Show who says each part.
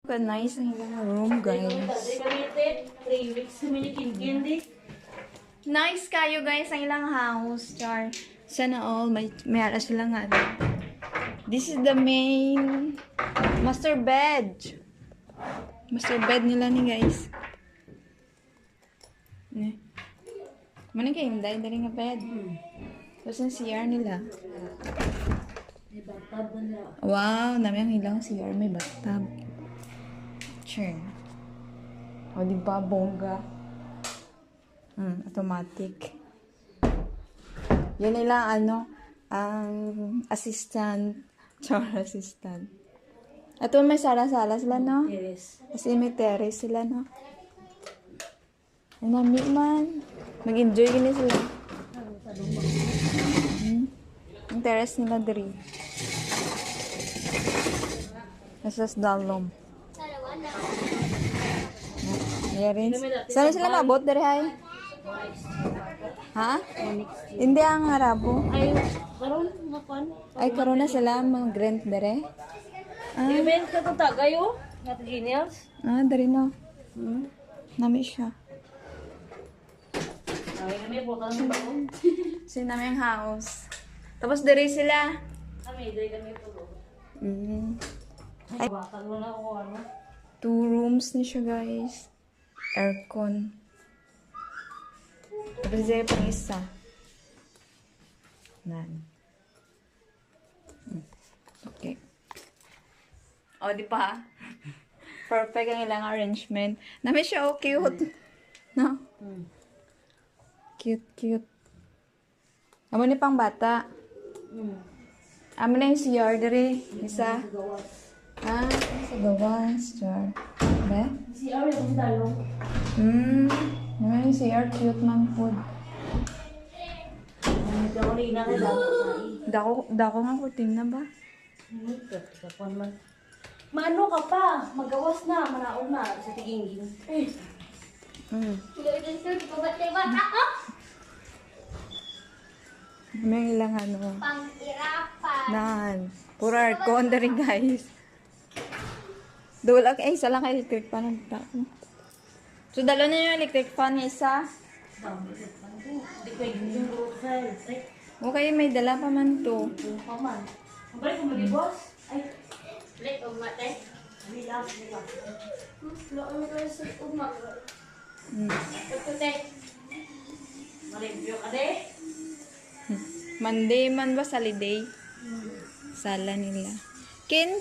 Speaker 1: Nice ang ilang room, guys. Nice kayo, guys, ang ilang house. Char. Sana all, may aras sila nga. This is the main master bed. Master bed nila ni, guys. Mana kayo, dari nga bed. Tapos ang CR nila. Wow, namin ang ilang CR. May bathtub. Sure. O, diba, bongga. Automatic. Yan nila, ang assistant. Char assistant. Ito may sala-sala sila, no?
Speaker 2: Yes.
Speaker 1: Kasi may terrace sila, no? Nami man. Mag-enjoy gini sila. Ang terrace nila diri. Nasa Dalom. Yarin. Saan sila mabot dari hay? Ha? Hindi ang harabo.
Speaker 2: Ay, karon nakon.
Speaker 1: Ay karon na sila mga rent dari.
Speaker 2: Event ka to tagayo, nga genials.
Speaker 1: Dari no. Nami siya.
Speaker 2: Ay, kami po kami ba?
Speaker 1: Sino namin house. Tapos dari sila.
Speaker 2: Kami dai kami po.
Speaker 1: Ay.
Speaker 2: Bakal mo na ako ano.
Speaker 1: 2 rooms ni siya, guys. Aircon. Tapos dito pang isa. Nan. Okay. O, di pa? Perfect ang ilang arrangement. Namin siya, oh, cute. No? Cute, cute. Amo ni pang bata. Amo na yung CR diri. Isa. Sa gawas. Char. Be?
Speaker 2: Si Ari ang dalong.
Speaker 1: Naman yung CR, cute man food.
Speaker 2: Nagkawali na kay dapat.
Speaker 1: Dako nga kurtin na ba?
Speaker 2: Kapon man. Maano ka pa? Magawas na, manaon na sa tigingin.
Speaker 1: May ilang Nan. Puro aircon na rin, guys. Dulak, isa lang kay electric fan. So, dalo na yung electric fan, isa.
Speaker 2: Hindi ko yung profile.
Speaker 1: Okay, may dala pa man to.
Speaker 2: Yung paman. Ang balik mo di boss? Ay, balik o matay? Relax. Loan mo kayo sa umak. Ito te. Mareview ka de?
Speaker 1: Monday man ba? Holiday? Sala nila. Kin!